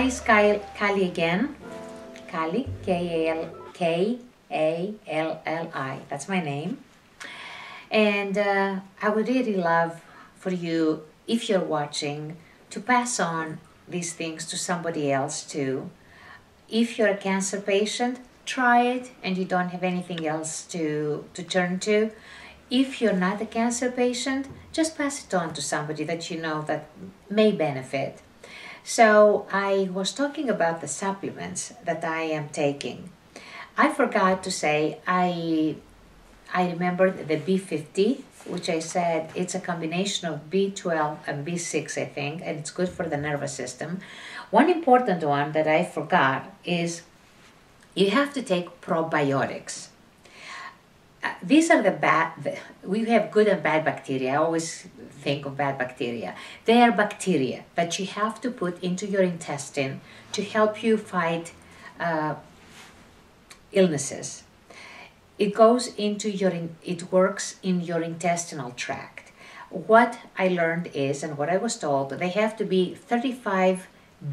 Hi, it's Kali again. Kali, K-A-L-L-I. That's my name. And I would really love for you, if you're watching, to pass on these things to somebody else too. If you're a cancer patient, try it and you don't have anything else to turn to. If you're not a cancer patient, just pass it on to somebody that you know that may benefit. So I was talking about the supplements that I am taking. I forgot to say I remembered the B50, which I said it's a combination of B12 and B6, I think, and it's good for the nervous system. One important one that I forgot is you have to take probiotics. These are we have good and bad bacteria. I always think of bad bacteria. They are bacteria that you have to put into your intestine to help you fight illnesses. It goes into it works in your intestinal tract. What I learned is, and what I was told, they have to be 35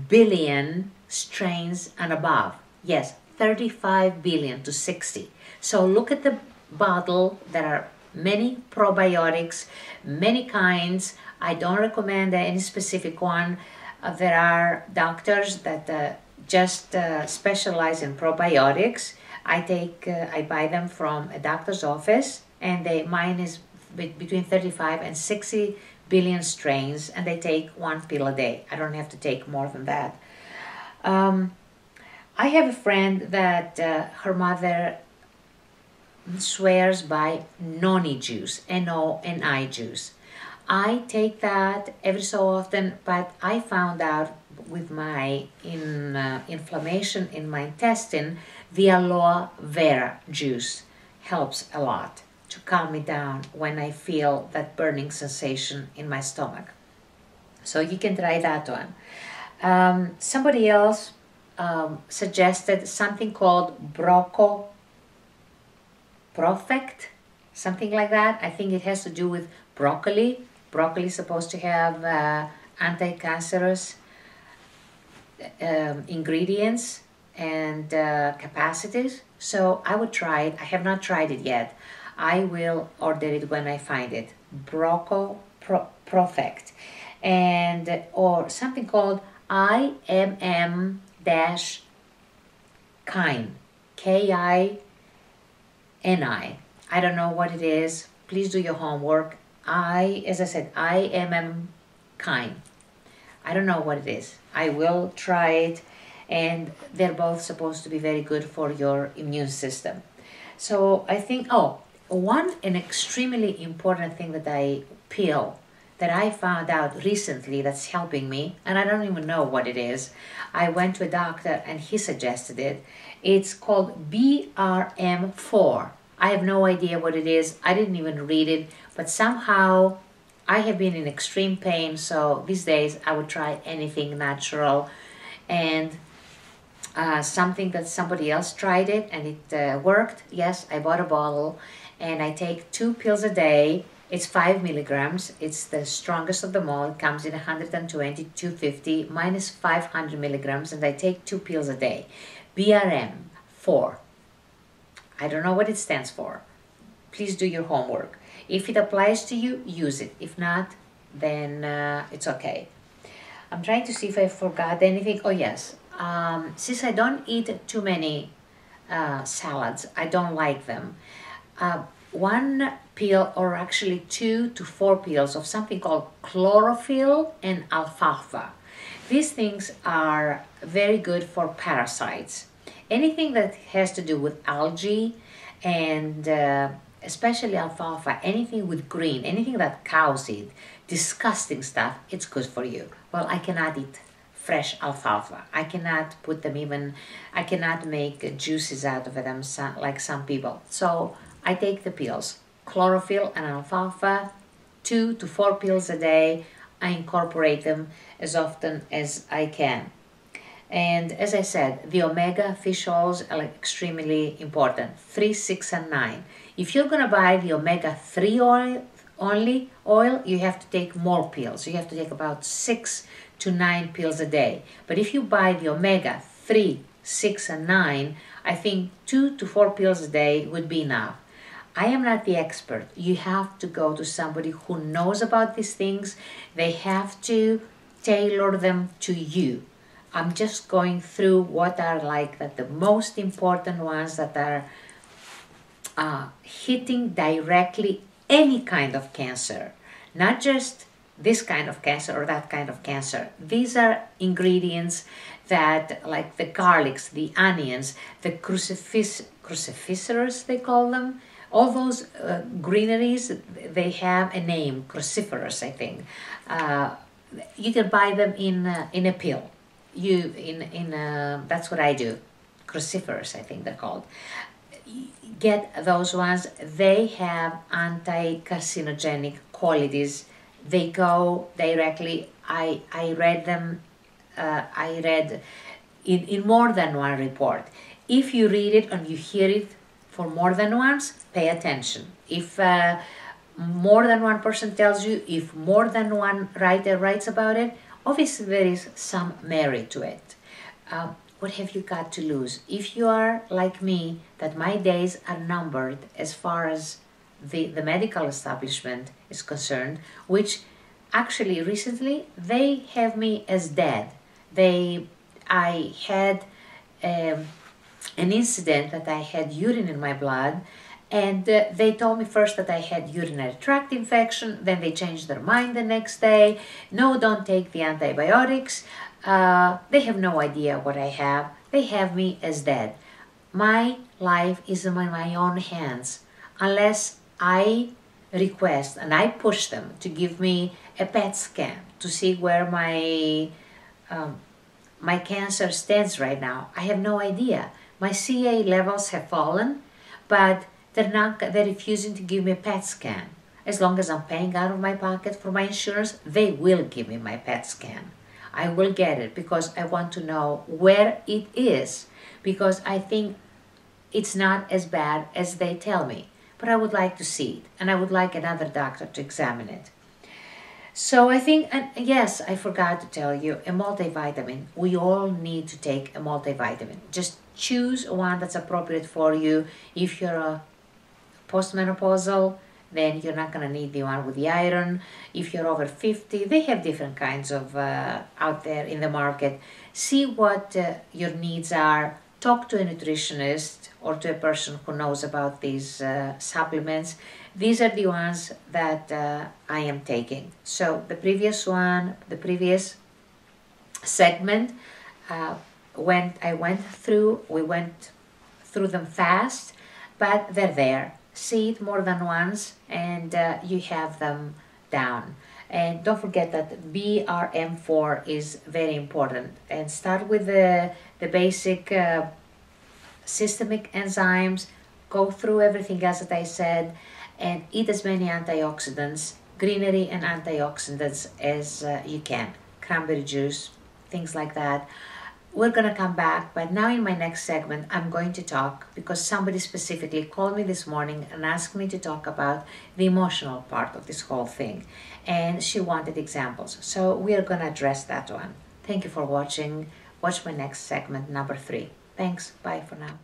billion strains and above. Yes, 35 billion to 60. So look at the bottle. There are many probiotics, many kinds. I don't recommend any specific one. There are doctors that just specialize in probiotics. I buy them from a doctor's office, and mine is between 35 and 60 billion strains, and they take one pill a day. I don't have to take more than that. I have a friend that her mother swears by noni juice, N-O-N-I juice. I take that every so often, but I found out with my inflammation in my intestine, the aloe vera juice helps a lot to calm me down when I feel that burning sensation in my stomach. So you can try that one. Somebody else suggested something called Profect, something like that. I think it has to do with broccoli. Broccoli is supposed to have anti-cancerous ingredients and capacities. So I would try it. I have not tried it yet. I will order it when I find it. Profect. And or something called IMM-Kine. Kini. I don't know what it is. Please do your homework. As I said, IMM Kine. I don't know what it is. I will try it, and they're both supposed to be very good for your immune system. So I think, an extremely important thing that I found out recently that's helping me, and I don't even know what it is. I went to a doctor and he suggested it. It's called BRM4. I have no idea what it is. I didn't even read it, but somehow I have been in extreme pain, so these days I would try anything natural. And something that somebody else tried it and it worked. Yes, I bought a bottle and I take 2 pills a day. It's 5 milligrams. It's the strongest of them all. It comes in 120, 250. Mine is 500 milligrams, and I take 2 pills a day. BRM4. I don't know what it stands for. Please do your homework. If it applies to you, use it. If not, then it's okay. I'm trying to see if I forgot anything. Oh yes, since I don't eat too many salads, I don't like them. 1 pill, or actually 2 to 4 pills of something called chlorophyll and alfalfa. These things are very good for parasites. Anything that has to do with algae and especially alfalfa, anything with green, anything that cows eat, disgusting stuff, it's good for you. Well, I cannot eat fresh alfalfa. I cannot put them I cannot make juices out of them like some people. So I take the pills, chlorophyll and alfalfa, 2 to 4 pills a day. I incorporate them as often as I can. And as I said, the omega fish oils are extremely important, 3, 6, and 9. If you're going to buy the omega-3 oil, you have to take more pills. You have to take about 6 to 9 pills a day. But if you buy the omega 3, 6, and 9, I think 2 to 4 pills a day would be enough. I am not the expert. You have to go to somebody who knows about these things. They have to tailor them to you. I'm just going through what are like the most important ones that are hitting directly any kind of cancer, not just this kind of cancer or that kind of cancer. These are ingredients that, like the garlics, the onions, the cruciferous they call them, all those greeneries, they have a name, cruciferous, I think. You can buy them in a pill. That's what I do. Cruciferous, I think they're called. Get those ones. They have anti-carcinogenic qualities. They go directly. I read them. I read in more than one report. If you read it and you hear it for more than once, pay attention. If more than one person tells you, if more than one writer writes about it, obviously there is some merit to it. What have you got to lose? If you are like me, that my days are numbered as far as the medical establishment is concerned, which actually recently they have me as dead. I had an incident that I had urine in my blood, and they told me first that I had urinary tract infection. Then they changed their mind the next day. No, don't take the antibiotics. They have no idea what I have. They have me as dead. My life is in my own hands unless I request and I push them to give me a PET scan to see where my cancer stands right now. I have no idea. My CA levels have fallen, but they're refusing to give me a PET scan. As long as I'm paying out of my pocket for my insurance, they will give me my PET scan. I will get it because I want to know where it is, because I think it's not as bad as they tell me. But I would like to see it, and I would like another doctor to examine it. So I think, and yes, I forgot to tell you, a multivitamin. We all need to take a multivitamin. Just choose one that's appropriate for you. If you're a postmenopausal, then you're not going to need the one with the iron. If you're over 50, they have different kinds of out there in the market. See what your needs are. Talk to a nutritionist or to a person who knows about these supplements. These are the ones that I am taking. So the previous segment, we went through them fast, but they're there. See it more than once and you have them down. And don't forget that BRM4 is very important. And start with the basic systemic enzymes, go through everything else that I said, and eat as many antioxidants, greenery and antioxidants as you can. Cranberry juice, things like that. We're going to come back, but now in my next segment, I'm going to talk, because somebody specifically called me this morning and asked me to talk about the emotional part of this whole thing. And she wanted examples. So we are going to address that one. Thank you for watching. Watch my next segment, number 3. Thanks. Bye for now.